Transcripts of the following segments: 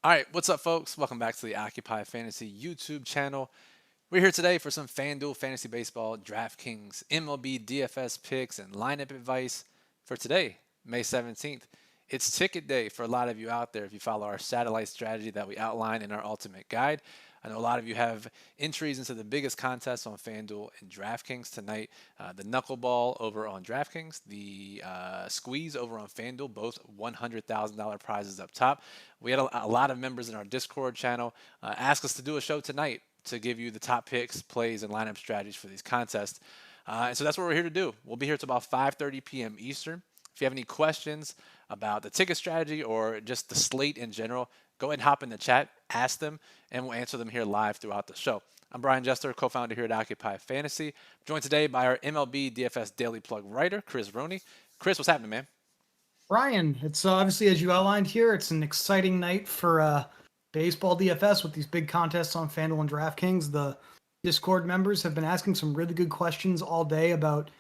All right, what's up, folks? Welcome back to the Occupy Fantasy YouTube channel. We're here today for some FanDuel Fantasy Baseball, DraftKings MLB DFS picks, and lineup advice for today, May 17th. It's ticket day for a lot of you out there if you follow our satellite strategy that we outline in our ultimate guide. I know a lot of you have entries into the biggest contests on FanDuel and DraftKings tonight. The Knuckleball over on DraftKings, the Squeeze over on FanDuel, both $100,000 prizes up top. We had a lot of members in our Discord channel ask us to do a show tonight to give you the top picks, plays, and lineup strategies for these contests. And so that's what we're here to do. We'll be here till about 5:30 p.m. Eastern. If you have any questions about the ticket strategy or just the slate in general, go ahead and hop in the chat, ask them, and we'll answer them here live throughout the show. I'm Brian Jester, co-founder here at Occupy Fantasy. I'm joined today by our MLB DFS Daily Plug writer, Chris Roney. Chris, what's happening, man? Brian, it's obviously, as you outlined here, it's an exciting night for baseball DFS with these big contests on FanDuel and DraftKings. The Discord members have been asking some really good questions all day about,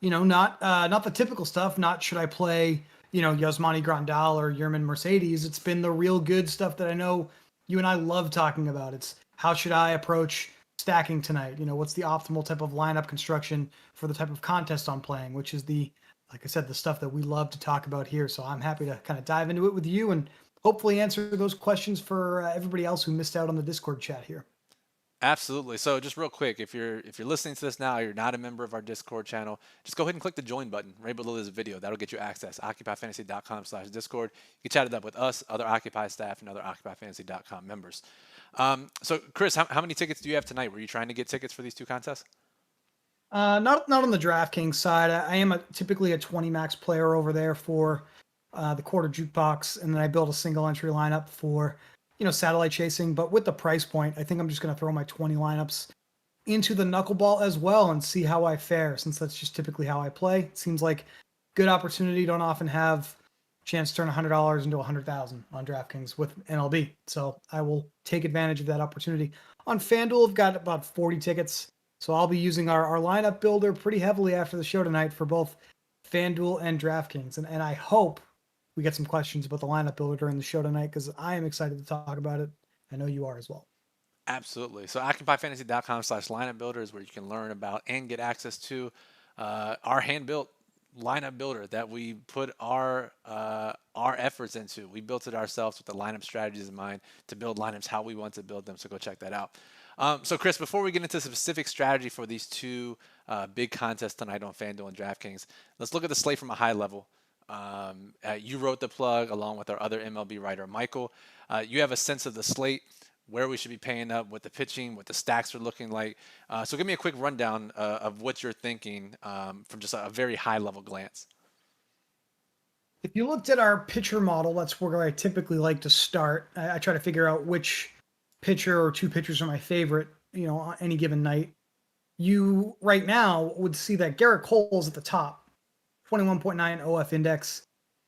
not the typical stuff. Not should I play, Yasmani Grandal or Yerman Mercedes. It's been the real good stuff that I know you and I love talking about. It's how should I approach stacking tonight? What's the optimal type of lineup construction for the type of contest I'm playing, which is like I said, the stuff that we love to talk about here. So I'm happy to kind of dive into it with you and hopefully answer those questions for everybody else who missed out on the Discord chat here. Absolutely. So just real quick, if you're listening to this now, you're not a member of our Discord channel, just go ahead and click the join button right below this video. That'll get you access. OccupyFantasy.com/Discord. You can chat it up with us, other Occupy staff, and other OccupyFantasy.com members. So Chris, how many tickets do you have tonight? Were you trying to get tickets for these two contests? Not on the DraftKings side. I am typically a 20 max player over there for the quarter jukebox, and then I build a single entry lineup for satellite chasing. But with the price point, I think I'm just going to throw my 20 lineups into the knuckleball as well and see how I fare, since that's just typically how I play. It seems like good opportunity. Don't often have a chance to turn $100 into 100,000 on DraftKings with MLB, so I will take advantage of that opportunity. On FanDuel, I've got about 40 tickets. So I'll be using our lineup builder pretty heavily after the show tonight for both FanDuel and DraftKings. And I hope we get some questions about the lineup builder during the show tonight, because I am excited to talk about it. I know you are as well. Absolutely. So OccupyFantasy.com/lineup builder is where you can learn about and get access to our hand-built lineup builder that we put our efforts into. We built it ourselves with the lineup strategies in mind to build lineups how we want to build them. So go check that out. So Chris, before we get into specific strategy for these two big contests tonight on FanDuel and DraftKings, let's look at the slate from a high level. You wrote the plug along with our other MLB writer, Michael. You have a sense of the slate, where we should be paying up, what the pitching, what the stacks are looking like. So give me a quick rundown of what you're thinking from just a very high level glance. If you looked at our pitcher model, that's where I typically like to start. I try to figure out which pitcher or two pitchers are my favorite, on any given night. You right now would see that Garrett Cole's at the top, 21.9 OF index.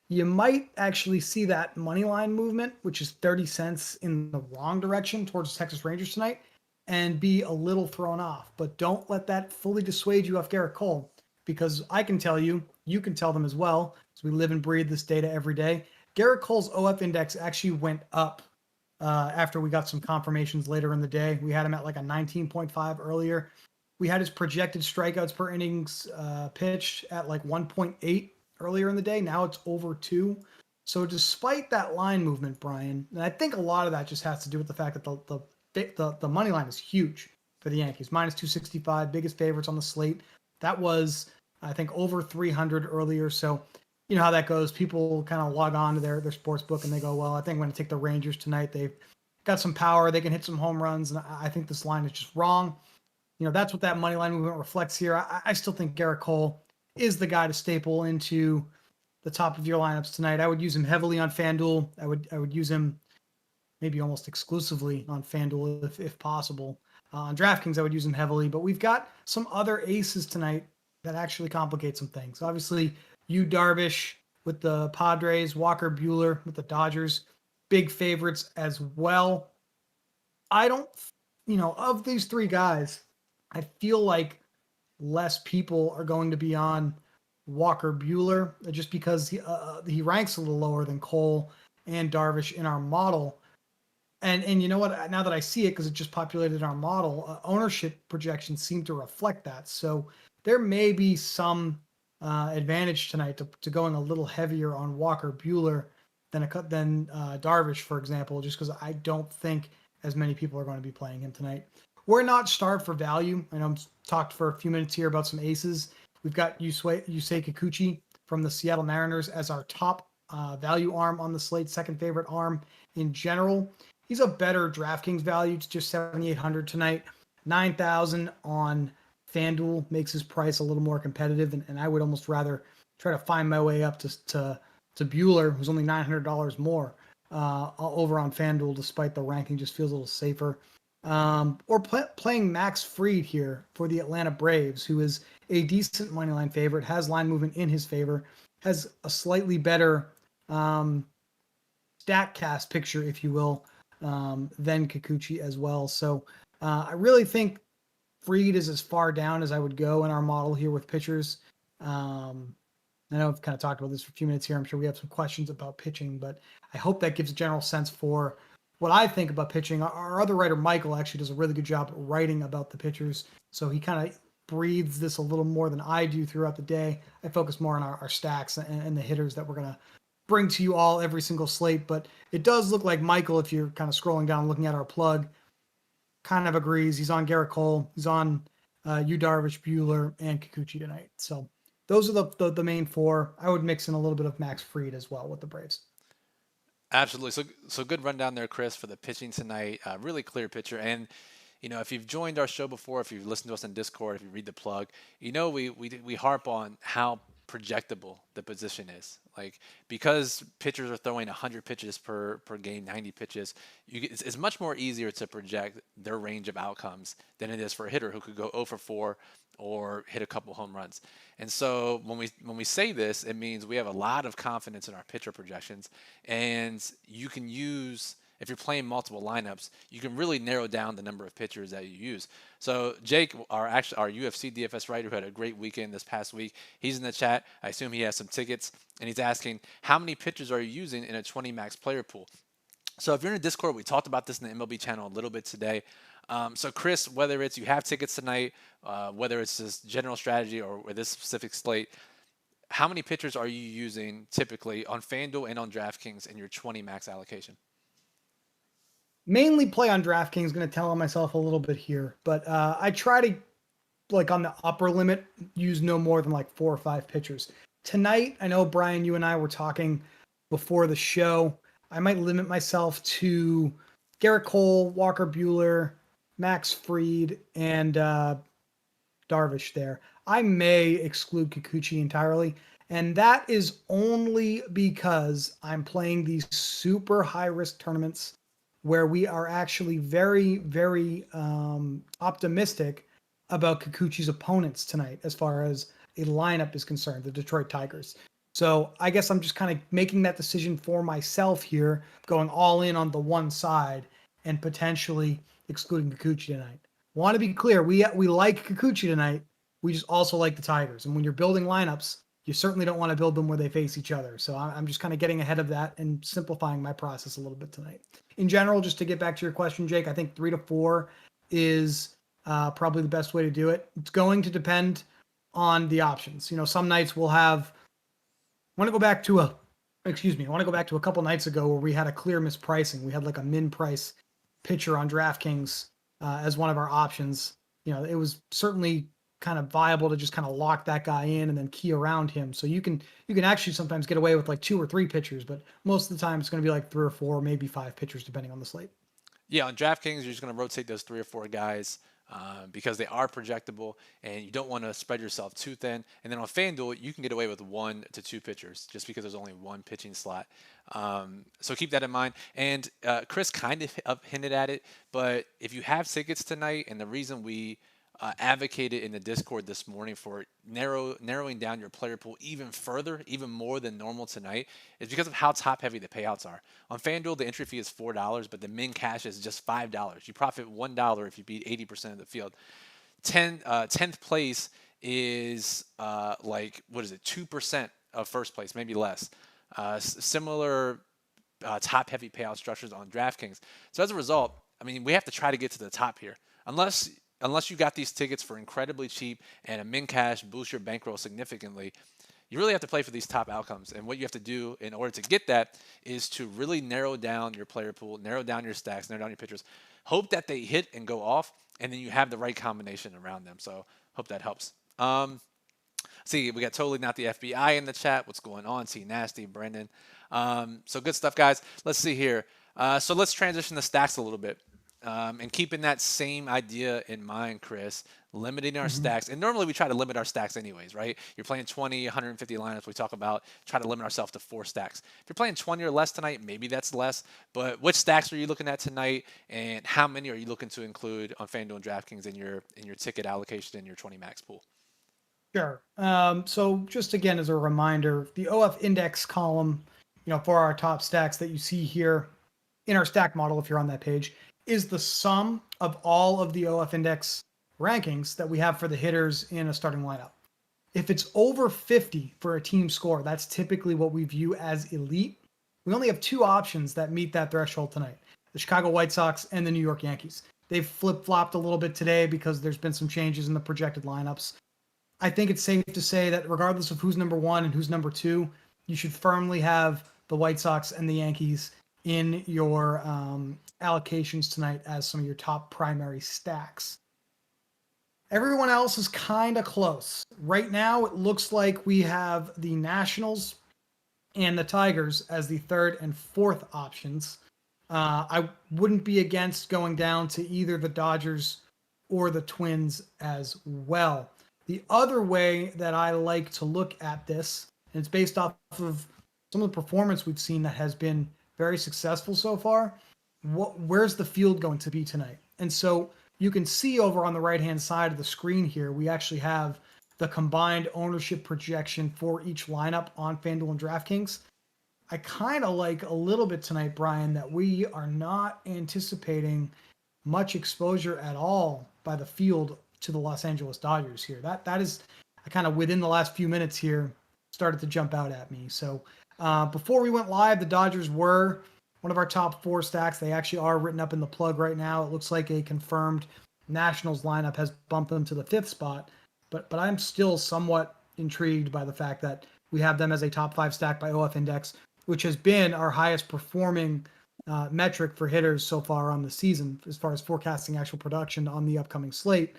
You might actually see that money line movement, which is 30 cents in the wrong direction towards the Texas Rangers tonight, and be a little thrown off. But don't let that fully dissuade you off Garrett Cole, because I can tell you, you can tell them as well, because we live and breathe this data every day. Garrett Cole's OF index actually went up after we got some confirmations later in the day. We had him at like a 19.5 earlier. We had his projected strikeouts per innings pitched at like 1.8 earlier in the day. Now it's over 2. So despite that line movement, Brian, and I think a lot of that just has to do with the fact that the money line is huge for the Yankees. Minus 265, biggest favorites on the slate. That was, I think, over 300 earlier. So you know how that goes. People kind of log on to their sports book and they go, well, I think I'm going to take the Rangers tonight. They've got some power. They can hit some home runs. And I think this line is just wrong. That's what that money line movement reflects here. I still think Garrett Cole is the guy to staple into the top of your lineups tonight. I would use him heavily on FanDuel. I would use him maybe almost exclusively on FanDuel if possible. On DraftKings, I would use him heavily. But we've got some other aces tonight that actually complicate some things. Obviously, Darvish with the Padres, Walker Buehler with the Dodgers, big favorites as well. I don't, of these three guys, I feel like less people are going to be on Walker Buehler just because he ranks a little lower than Cole and Darvish in our model. And you know what? Now that I see it, because it just populated in our model, ownership projections seem to reflect that. So there may be some advantage tonight to going a little heavier on Walker Bueller than Darvish, for example, just because I don't think as many people are going to be playing him tonight. We're not starved for value. I know I'm talked for a few minutes here about some aces. We've got Yusei Kikuchi from the Seattle Mariners as our top value arm on the slate, second favorite arm in general. He's a better DraftKings value. It's just 7,800 tonight. 9,000 on FanDuel makes his price a little more competitive, and I would almost rather try to find my way up to Bueller, who's only $900 more over on FanDuel, despite the ranking just feels a little safer. Or playing Max Fried here for the Atlanta Braves, who is a decent money line favorite, has line movement in his favor, has a slightly better StatCast picture, if you will, than Kikuchi as well. So I really think Fried is as far down as I would go in our model here with pitchers. I know I've kind of talked about this for a few minutes here. I'm sure we have some questions about pitching, but I hope that gives a general sense for what I think about pitching. Our other writer, Michael, actually does a really good job writing about the pitchers. So he kind of breathes this a little more than I do throughout the day. I focus more on our stacks and the hitters that we're going to bring to you all every single slate. But it does look like Michael, if you're kind of scrolling down, looking at our plug, kind of agrees. He's on Garrett Cole. He's on Yu Darvish, Bueller, and Kikuchi tonight. So those are the main four. I would mix in a little bit of Max Fried as well with the Braves. Absolutely. So good rundown there, Chris, for the pitching tonight. Really clear picture. And if you've joined our show before, if you've listened to us on Discord, if you read the plug, we harp on how projectable the position is. Like, because pitchers are throwing 100 pitches per game, 90 pitches, it's much more easier to project their range of outcomes than it is for a hitter who could go 0 for 4 or hit a couple home runs. And so when we say this, it means we have a lot of confidence in our pitcher projections, and you can use, if you're playing multiple lineups, you can really narrow down the number of pitchers that you use. So Jake, our UFC DFS writer, who had a great weekend this past week, he's in the chat. I assume he has some tickets, and he's asking, how many pitchers are you using in a 20 max player pool? So if you're in a Discord, we talked about this in the MLB channel a little bit today. So Chris, whether it's you have tickets tonight, whether it's this general strategy or this specific slate, how many pitchers are you using typically on FanDuel and on DraftKings in your 20 max allocation? Mainly play on DraftKings. Going to tell myself a little bit here, but I try to, like, on the upper limit, use no more than like 4 or 5 pitchers. Tonight, I know, Brian, you and I were talking before the show. I might limit myself to Garrett Cole, Walker Bueller, Max Fried, and Darvish there. I may exclude Kikuchi entirely, and that is only because I'm playing these super high risk tournaments where we are actually very, very optimistic about Kikuchi's opponents tonight as far as a lineup is concerned, the Detroit Tigers. So I guess I'm just kind of making that decision for myself here, going all in on the one side and potentially excluding Kikuchi tonight. Want to be clear, we like Kikuchi tonight. We just also like the Tigers. And when you're building lineups, you certainly don't want to build them where they face each other. So I'm just kind of getting ahead of that and simplifying my process a little bit tonight. In general, just to get back to your question, Jake, I think 3 to 4 is probably the best way to do it. It's going to depend on the options. Some nights we'll have. I want to go back to a couple nights ago where we had a clear mispricing. We had like a min price pitcher on DraftKings as one of our options. It was certainly kind of viable to just kind of lock that guy in and then key around him. So you can actually sometimes get away with like 2 or 3 pitchers, but most of the time it's going to be like 3 or 4, maybe 5 pitchers depending on the slate. Yeah, on DraftKings, you're just going to rotate those 3 or 4 guys because they are projectable, and you don't want to spread yourself too thin. And then on FanDuel, you can get away with 1 to 2 pitchers just because there's only 1 pitching slot. So keep that in mind. And Chris kind of hinted at it, but if you have tickets tonight, and the reason we advocated in the Discord this morning for narrowing down your player pool even further, even more than normal tonight, is because of how top heavy the payouts are. On FanDuel, the entry fee is $4, but the min cash is just $5. You profit $1 if you beat 80% of the field. 10th place is like, what is it, 2% of first place, maybe less. Similar top-heavy payout structures on DraftKings. So as a result, I mean, we have to try to get to the top here. Unless you got these tickets for incredibly cheap and a min cash boost your bankroll significantly, you really have to play for these top outcomes. And what you have to do in order to get that is to really narrow down your player pool, narrow down your stacks, narrow down your pitchers. Hope that they hit and go off, and then you have the right combination around them. So hope that helps. See, we got Totally Not the FBI in the chat. What's going on? See Nasty, Brendan. So good stuff, guys. Let's see here. So let's transition the stacks a little bit. And keeping that same idea in mind, Chris, limiting our stacks. And normally we try to limit our stacks anyways, right? You're playing 20, 150 lineups. We talk about try to limit ourselves to 4 stacks. If you're playing 20 or less tonight, maybe that's less. But which stacks are you looking at tonight, and how many are you looking to include on FanDuel and DraftKings in your ticket allocation in your 20 max pool? Sure. So just again as a reminder, the OF index column, for our top stacks that you see here in our stack model, if you're on that page, is the sum of all of the OF index rankings that we have for the hitters in a starting lineup. If it's over 50 for a team score, that's typically what we view as elite. We only have 2 options that meet that threshold tonight: the Chicago White Sox and the New York Yankees. They've flip-flopped a little bit today because there's been some changes in the projected lineups. I think it's safe to say that regardless of who's number 1 and who's number 2, you should firmly have the White Sox and the Yankees in your allocations tonight as some of your top primary stacks. Everyone else is kind of close. Right now, it looks like we have the Nationals and the Tigers as the 3rd and 4th options. I wouldn't be against going down to either the Dodgers or the Twins as well. The other way that I like to look at this, and it's based off of some of the performance we've seen that has been very successful so far, where's the field going to be tonight? And so you can see over on the right-hand side of the screen here, we actually have the combined ownership projection for each lineup on FanDuel and DraftKings. I kind of like a little bit tonight, Brian, that we are not anticipating much exposure at all by the field to the Los Angeles Dodgers here. That is kind of within the last few minutes here started to jump out at me. So before we went live, the Dodgers were one of our top 4 stacks. They actually are written up in the plug right now. It looks like a confirmed Nationals lineup has bumped them to the 5th spot, but I'm still somewhat intrigued by the fact that we have them as a top 5 stack by OF Index, which has been our highest performing metric for hitters so far on the season as far as forecasting actual production on the upcoming slate.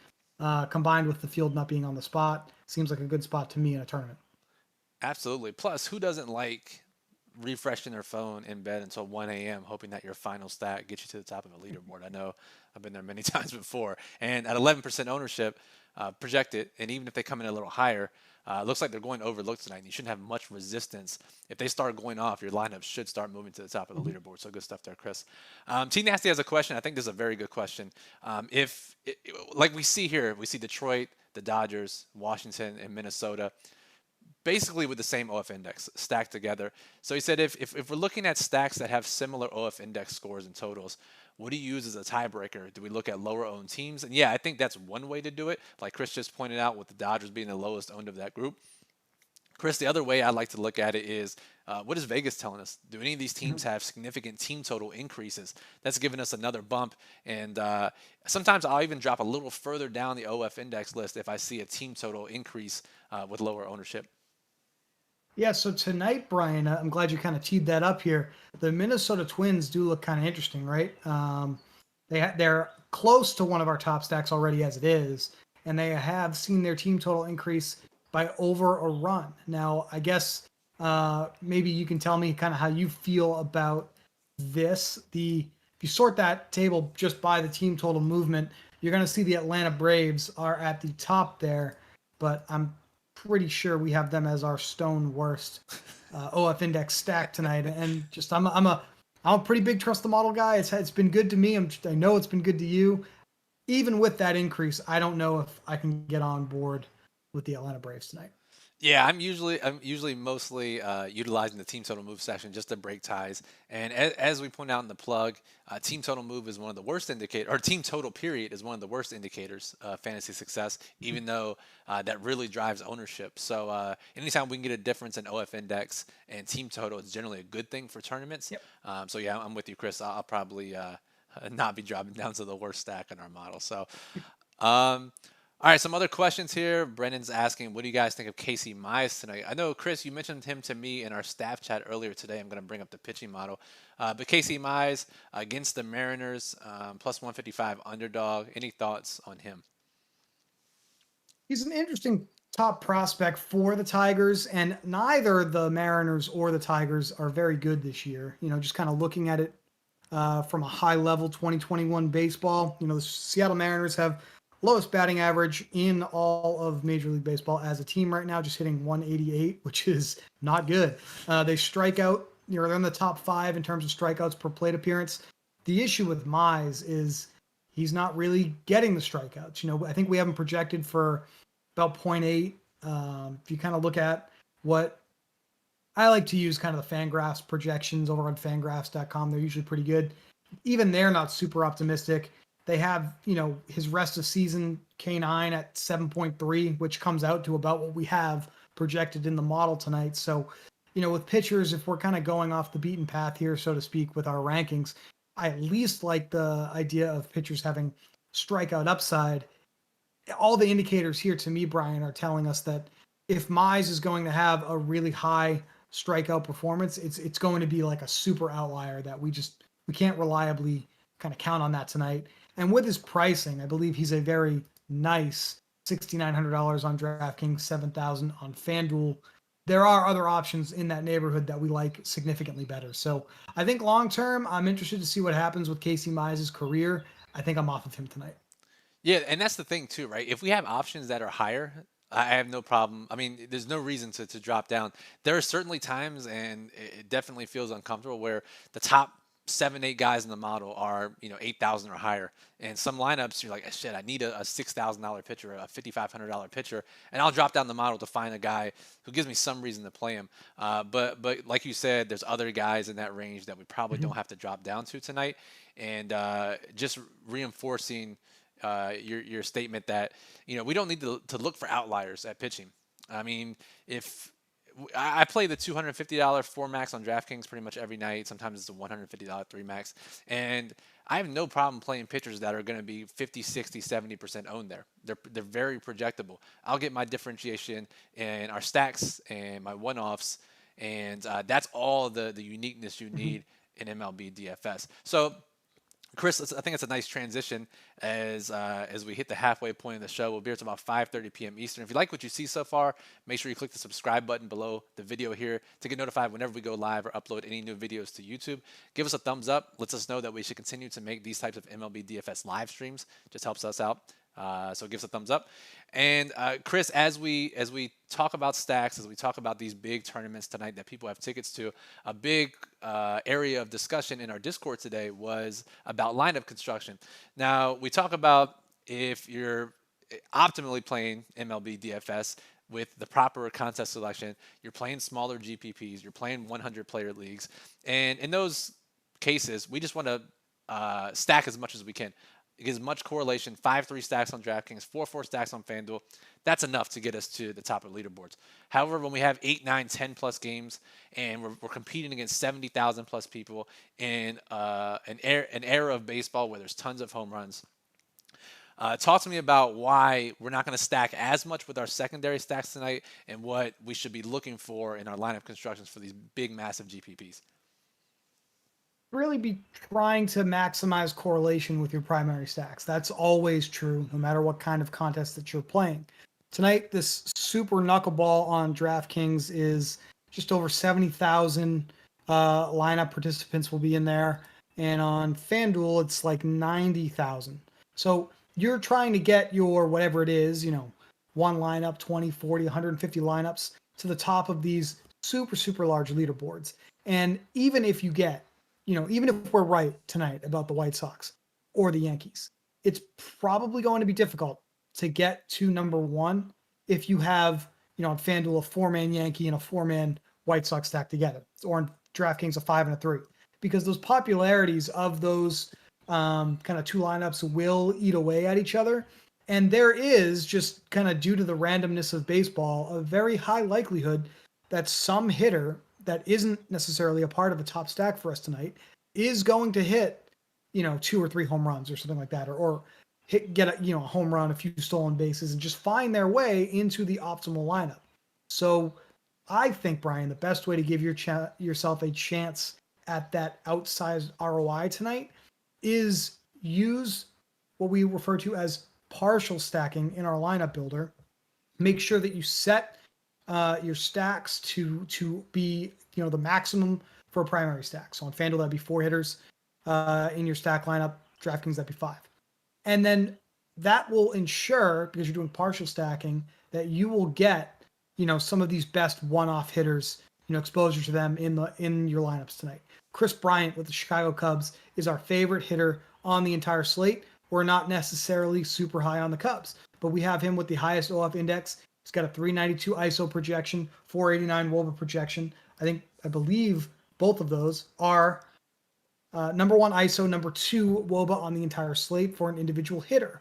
Combined with the field not being on the spot, seems like a good spot to me in a tournament. Absolutely. Plus, who doesn't like refreshing their phone in bed until 1 a.m. hoping that your final stat gets you to the top of a leaderboard? I know I've been there many times before. And at 11% ownership, projected, and even if they come in a little higher, looks like they're going overlooked tonight. And you shouldn't have much resistance. If they start going off, your lineup should start moving to the top of the leaderboard. So good stuff there, Chris. T Nasty has a question. I think this is a very good question. Like we see here, we see Detroit, the Dodgers, Washington, and Minnesota, basically with the same OF index stacked together. So he said, if we're looking at stacks that have similar OF index scores and totals, what do you use as a tiebreaker? Do we look at lower owned teams? And yeah, I think that's one way to do it. Like Chris just pointed out, with the Dodgers being the lowest owned of that group. Chris, the other way I like to look at it is, what is Vegas telling us? Do any of these teams have significant team total increases? That's given us another bump. And sometimes I'll even drop a little further down the OF index list if I see a team total increase with lower ownership. Yeah, so tonight, Brian, I'm glad you kind of teed that up here. The Minnesota Twins do look kind of interesting, right? They're close to one of our top stacks already as it is, and they have seen their team total increase by over a run. Now, I guess maybe you can tell me kind of how you feel about this. If you sort that table just by the team total movement, you're going to see the Atlanta Braves are at the top there, but I'm pretty sure we have them as our stone worst OF index stack tonight. And just I'm a pretty big trust the model guy. It's been good to me. I know it's been good to you. Even with that increase, I don't know if I can get on board with the Atlanta Braves tonight. Yeah, I'm usually mostly utilizing the team total move section just to break ties. And as we point out in the plug, team total move is one of the worst indicator, or team total period is one of the worst indicators of fantasy success. Even though that really drives ownership. So anytime we can get a difference in OF index and team total, it's generally a good thing for tournaments. Yep. So yeah, I'm with you, Chris. I'll probably not be dropping down to the worst stack in our model. So. Um, all right, some other questions here. Brendan's asking, what do you guys think of Casey Mize tonight? I know, Chris, you mentioned him to me in our staff chat earlier today. I'm going to bring up the pitching model. But Casey Mize against the Mariners, plus 155 underdog. Any thoughts on him? He's an interesting top prospect for the Tigers, and neither the Mariners or the Tigers are very good this year. Just kind of looking at it from a high level 2021 baseball. The Seattle Mariners have lowest batting average in all of Major League Baseball as a team right now, just hitting 188, which is not good. They strike out, they're in the top 5 in terms of strikeouts per plate appearance. The issue with Mize is he's not really getting the strikeouts. I think we have him projected for about zero point 0.8. If you kind of look at what I like to use, kind of the Fangraphs projections over on fangraphs.com, they're usually pretty good. Even they're not super optimistic. They have, his rest of season K9 at 7.3, which comes out to about what we have projected in the model tonight. So, with pitchers, if we're kind of going off the beaten path here, so to speak, with our rankings, I at least like the idea of pitchers having strikeout upside. All the indicators here to me, Brian, are telling us that if Mize is going to have a really high strikeout performance, it's going to be like a super outlier that we can't reliably kind of count on that tonight. And with his pricing, I believe he's a very nice $6,900 on DraftKings, $7,000 on FanDuel. There are other options in that neighborhood that we like significantly better. So I think long term, I'm interested to see what happens with Casey Mize's career. I think I'm off of him tonight. Yeah, and that's the thing too, right? If we have options that are higher, I have no problem. I mean, there's no reason to drop down. There are certainly times, and it definitely feels uncomfortable, where the top 7, 8 guys in the model are 8,000 or higher, and some lineups you're like, shit, I need a $6,000 pitcher, a $5,500 pitcher, and I'll drop down the model to find a guy who gives me some reason to play him. But like you said, there's other guys in that range that we probably Mhm. don't have to drop down to tonight, and just reinforcing your statement that we don't need to look for outliers at pitching. I mean, if I play the $250 four max on DraftKings pretty much every night. Sometimes it's a $150 three max, and I have no problem playing pitchers that are going to be 50, 60, 70% owned there. They're very projectable. I'll get my differentiation in our stacks and my one-offs, and that's all the uniqueness you Mhm. need in MLB DFS. So Chris, I think it's a nice transition as we hit the halfway point of the show. We'll be here till about 5:30 p.m. Eastern. If you like what you see so far, make sure you click the subscribe button below the video here to get notified whenever we go live or upload any new videos to YouTube. Give us a thumbs up. Lets us know that we should continue to make these types of MLB DFS live streams. Just helps us out. So give us a thumbs up. And Chris, as we talk about stacks, as we talk about these big tournaments tonight that people have tickets to, a big area of discussion in our Discord today was about lineup construction. Now we talk about if you're optimally playing MLB DFS with the proper contest selection, you're playing smaller GPPs, you're playing 100 player leagues, and in those cases, we just want to stack as much as we can. It gives much correlation. 5-3 stacks on DraftKings, 4-4 stacks on FanDuel. That's enough to get us to the top of leaderboards. However, when we have 8, 9, 10 plus games and we're competing against 70,000 plus people in an era of baseball where there's tons of home runs, talk to me about why we're not going to stack as much with our secondary stacks tonight and what we should be looking for in our lineup constructions for these big, massive GPPs. Really be trying to maximize correlation with your primary stacks. That's always true, no matter what kind of contest that you're playing. Tonight, this super knuckleball on DraftKings is just over 70,000 lineup participants will be in there. And on FanDuel, it's like 90,000. So you're trying to get your whatever it is, one lineup, 20, 40, 150 lineups to the top of these super, super large leaderboards. And even if you get even if we're right tonight about the White Sox or the Yankees, it's probably going to be difficult to get to number one if you have on FanDuel, a 4-man Yankee and a 4-man White Sox stacked together, or in DraftKings, a 5 and a 3, because those popularities of those kind of two lineups will eat away at each other. And there is, just kind of due to the randomness of baseball, a very high likelihood that some hitter that isn't necessarily a part of a top stack for us tonight is going to hit, 2 or 3 home runs or something like that, or get a home run, a few stolen bases, and just find their way into the optimal lineup. So I think, Brian, the best way to give yourself a chance at that outsized ROI tonight is use what we refer to as partial stacking in our lineup builder. Make sure that you set your stacks to be the maximum for a primary stack. So on FanDuel, that'd be 4 hitters in your stack lineup. DraftKings, that'd be 5. And then that will ensure, because you're doing partial stacking, that you will get, some of these best one-off hitters, exposure to them in your lineups tonight. Chris Bryant with the Chicago Cubs is our favorite hitter on the entire slate. We're not necessarily super high on the Cubs, but we have him with the highest OF index. He's got a 392 ISO projection, 489 WOBA projection. I believe both of those are number 1 ISO, number 2 WOBA on the entire slate for an individual hitter.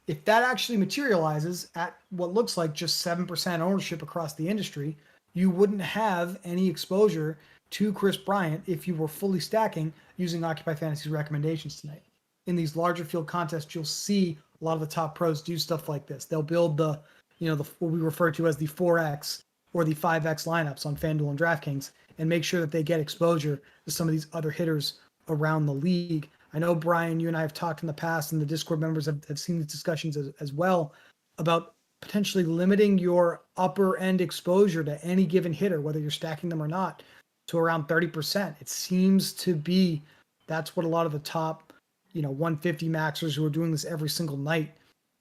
If that actually materializes at what looks like just 7% ownership across the industry, you wouldn't have any exposure to Chris Bryant if you were fully stacking using Occupy Fantasy's recommendations tonight. In these larger field contests, you'll see a lot of the top pros do stuff like this. They'll build the what we refer to as the 4X or the 5X lineups on FanDuel and DraftKings and make sure that they get exposure to some of these other hitters around the league. I know, Brian, you and I have talked in the past, and the Discord members have seen these discussions as well, about potentially limiting your upper end exposure to any given hitter, whether you're stacking them or not, to around 30%. It seems to be that's what a lot of the top 150 maxers who are doing this every single night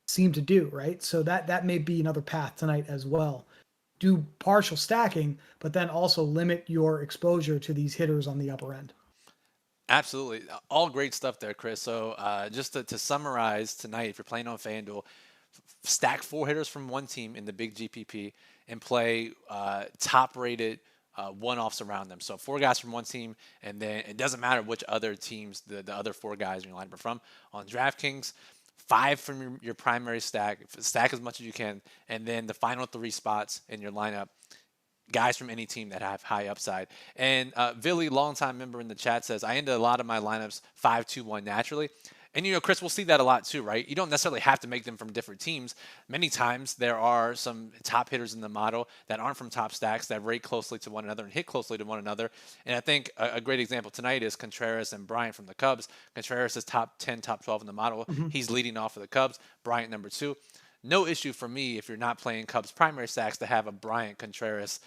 seem to do, right? So that may be another path tonight as well. Do partial stacking, but then also limit your exposure to these hitters on the upper end. Absolutely. All great stuff there, Chris. So just to summarize tonight, if you're playing on FanDuel, stack 4 hitters from one team in the big GPP and play top-rated one-offs around them. So 4 guys from one team, and then it doesn't matter which other teams the other 4 guys in your lineup are from. On DraftKings, 5 from your primary stack as much as you can, and then the final 3 spots in your lineup, guys from any team that have high upside. And Billy, longtime member in the chat, says, I ended a lot of my lineups 5-2-1 naturally. And, Chris, we'll see that a lot too, right? You don't necessarily have to make them from different teams. Many times there are some top hitters in the model that aren't from top stacks that rate closely to one another and hit closely to one another. And I think a great example tonight is Contreras and Bryant from the Cubs. Contreras is top 10, top 12 in the model. Mm-hmm. He's leading off for the Cubs. Bryant number 2. No issue for me if you're not playing Cubs primary stacks to have a Bryant Contreras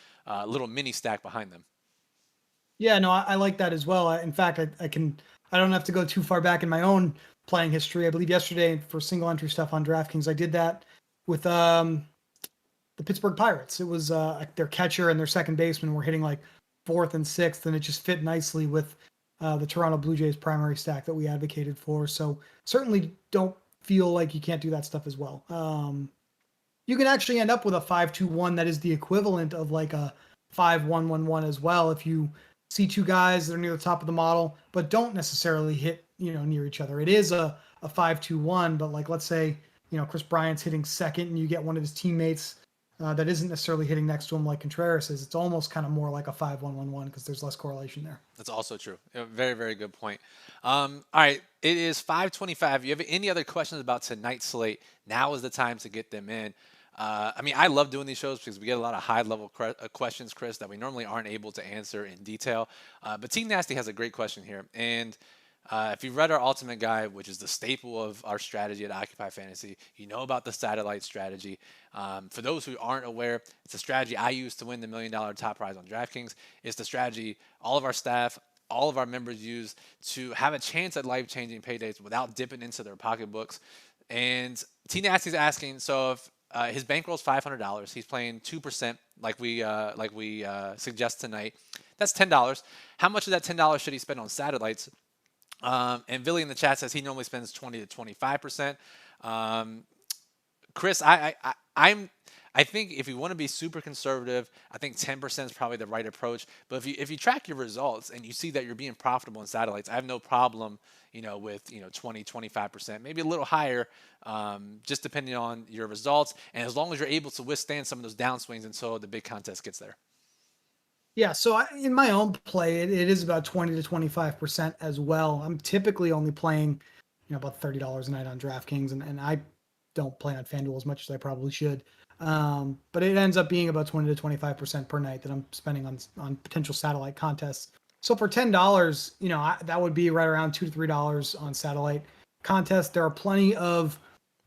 little mini stack behind them. Yeah, no, I like that as well. In fact, I don't have to go too far back in my own playing history. I believe yesterday for single entry stuff on DraftKings, I did that with the Pittsburgh Pirates. It was their catcher and their second baseman were hitting like 4th and 6th, and it just fit nicely with the Toronto Blue Jays primary stack that we advocated for. So certainly don't feel like you can't do that stuff as well. You can actually end up with a 5-2-1 that is the equivalent of like a 5-1-1-1 as well if you see 2 guys that are near the top of the model but don't necessarily hit near each other. It is a 5-2-1, but like let's say Chris Bryant's hitting second and you get one of his teammates that isn't necessarily hitting next to him like Contreras is. It's almost kind of more like a 5-1-1-1 because there's less correlation there. That's also true. Very, very good point. All right, it is 5:25. You have any other questions about tonight's slate? Now is the time to get them in. I love doing these shows because we get a lot of high-level questions, Chris, that we normally aren't able to answer in detail. But Team Nasty has a great question here. And if you've read our Ultimate Guide, which is the staple of our strategy at Occupy Fantasy, you know about the satellite strategy. For those who aren't aware, it's a strategy I use to win the $1 million top prize on DraftKings. It's the strategy all of our staff, all of our members use to have a chance at life-changing paydays without dipping into their pocketbooks. And Team Nasty's asking, so if his bankroll is $500. He's playing 2%, like we suggest tonight. That's $10. How much of that $10 should he spend on satellites? And Billy in the chat says he normally spends 20 to 25%. Chris, I I'm I think if you want to be super conservative, I think 10% is probably the right approach. But if you track your results and you see that you're being profitable in satellites, I have no problem, with 20, 25%, maybe a little higher, just depending on your results, and as long as you're able to withstand some of those downswings until the big contest gets there. Yeah, so in my own play, it is about 20 to 25% as well. I'm typically only playing, about $30 a night on DraftKings, and I don't play on FanDuel as much as I probably should. But it ends up being about 20 to 25% per night that I'm spending on potential satellite contests. So for $10, that would be right around $2 to $3 on satellite contests. There are plenty of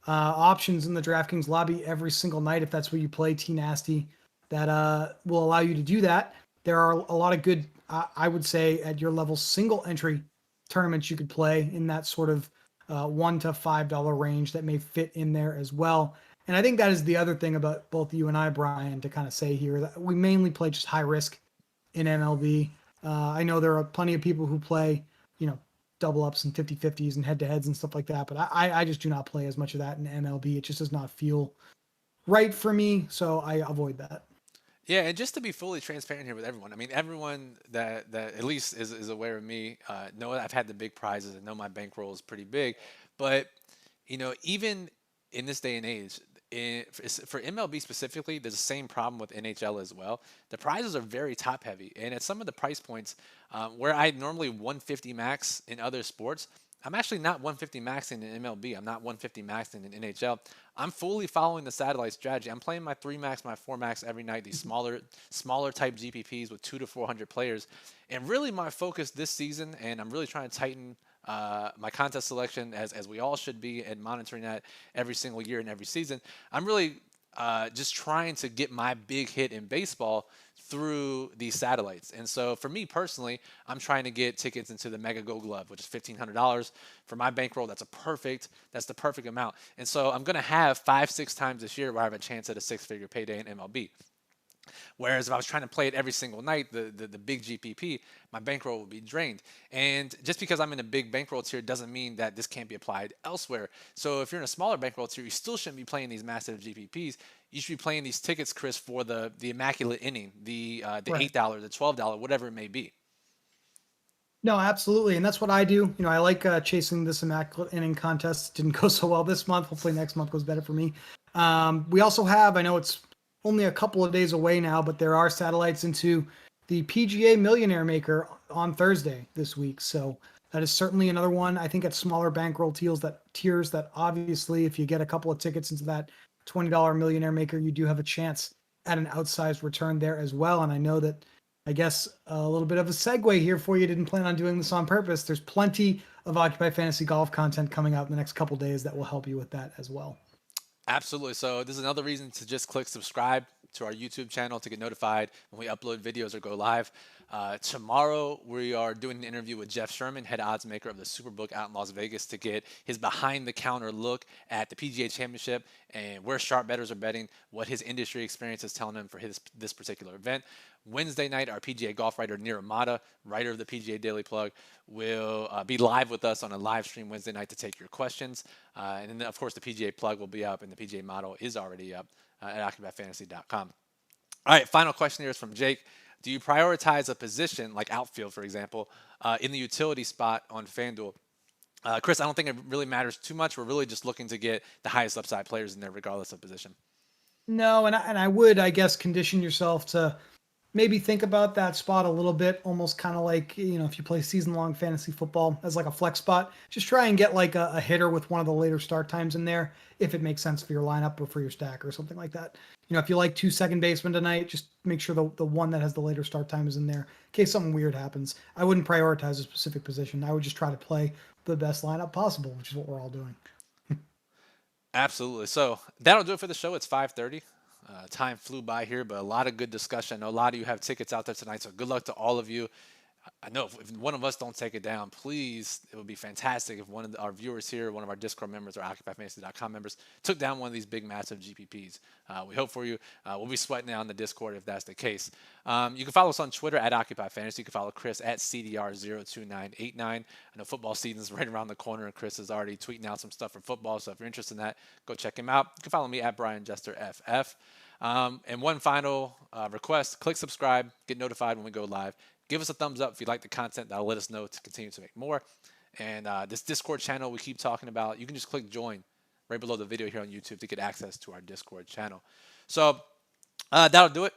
options in the DraftKings lobby every single night if that's what you play, T Nasty, that will allow you to do that. There are a lot of good, I would say, at your level, single entry tournaments you could play in that sort of $1 to $5 range that may fit in there as well. And I think that is the other thing about both you and I, Brian, to kind of say here that we mainly play just high risk in MLB. I know there are plenty of people who play, double ups and 50-50s and head to heads and stuff like that, but I just do not play as much of that in MLB. It just does not feel right for me, so I avoid that. Yeah, and just to be fully transparent here with everyone, I mean, everyone that at least is aware of me, know that I've had the big prizes and know my bankroll is pretty big. But, even in this day and age, for MLB specifically, there's the same problem with NHL as well. The prizes are very top heavy. And at some of the price points where I normally 150 max in other sports, I'm actually not 150 maxing in MLB. I'm not 150 maxing in NHL. I'm fully following the satellite strategy. I'm playing my 3 max, my 4 max every night, these smaller type GPPs with 2 to 400 players. And really my focus this season, and I'm really trying to tighten my contest selection as we all should be, and monitoring that every single year and every season. I'm really just trying to get my big hit in baseball through these satellites. And so for me personally, I'm trying to get tickets into the Mega Gold Glove, which is $1,500 for my bankroll. That's the perfect amount. And so I'm going to have 5, 6 times this year where I have a chance at a 6-figure payday in MLB. Whereas if I was trying to play it every single night, the big GPP, my bankroll would be drained. And just because I'm in a big bankroll tier doesn't mean that this can't be applied elsewhere. So if you're in a smaller bankroll tier, you still shouldn't be playing these massive GPPs. You should be playing these tickets, Chris, for the immaculate inning, the Right. $8, the $12, whatever it may be. No, absolutely, and that's what I do. I like chasing this immaculate inning contest. Didn't go so well this month. Hopefully, next month goes better for me. We also have. I know it's only a couple of days away now, but there are satellites into the PGA Millionaire Maker on Thursday this week. So that is certainly another one. I think at smaller bankroll tiers that obviously, if you get a couple of tickets into that $20 Millionaire Maker, you do have a chance at an outsized return there as well. And I know that. I guess a little bit of a segue here for you. Didn't plan on doing this on purpose. There's plenty of Occupy Fantasy Golf content coming out in the next couple days that will help you with that as well. Absolutely. So this is another reason to just click subscribe to our YouTube channel to get notified when we upload videos or go live. Tomorrow we are doing an interview with Jeff Sherman, head odds maker of the Superbook out in Las Vegas, to get his behind the counter look at the PGA Championship and where sharp bettors are betting, what his industry experience is telling him for this particular event. Wednesday night, our PGA golf writer Nir Amata, writer of the PGA Daily Plug, will be live with us on a live stream Wednesday night to take your questions. And then, of course, the PGA Plug will be up, and the PGA Model is already up at OccupyFantasy.com. All right, final question here is from Jake. Do you prioritize a position like outfield, for example, in the utility spot on FanDuel? Chris, I don't think it really matters too much. We're really just looking to get the highest upside players in there, regardless of position. No, and I would, I guess, condition yourself to maybe think about that spot a little bit, almost kind of like, if you play season long fantasy football as like a flex spot, just try and get like a hitter with one of the later start times in there, if it makes sense for your lineup or for your stack or something like that. If you like 2 second basemen tonight, just make sure the one that has the later start time is in there in case something weird happens. I wouldn't prioritize a specific position. I would just try to play the best lineup possible, which is what we're all doing. Absolutely. So that'll do it for the show. It's 5:30. Time flew by here, but a lot of good discussion. I know a lot of you have tickets out there tonight, so good luck to all of you. I know if one of us don't take it down, please, it would be fantastic if one of our viewers here, one of our Discord members or OccupyFantasy.com members, took down one of these big, massive GPPs. We hope for you. We'll be sweating out on the Discord if that's the case. You can follow us on Twitter at OccupyFantasy. You can follow Chris at CDR02989. I know football season is right around the corner, and Chris is already tweeting out some stuff for football. So if you're interested in that, go check him out. You can follow me at BrianJesterFF. And one final request, click subscribe, get notified when we go live. Give us a thumbs up if you like the content. That'll let us know to continue to make more. And this Discord channel we keep talking about, you can just click join right below the video here on YouTube to get access to our Discord channel. So that'll do it.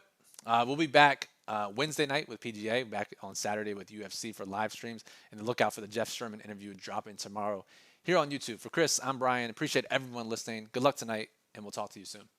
We'll be back Wednesday night with PGA, back on Saturday with UFC for live streams, and then look out for the Jeff Sherman interview dropping tomorrow here on YouTube. For Chris, I'm Brian. Appreciate everyone listening. Good luck tonight, and we'll talk to you soon.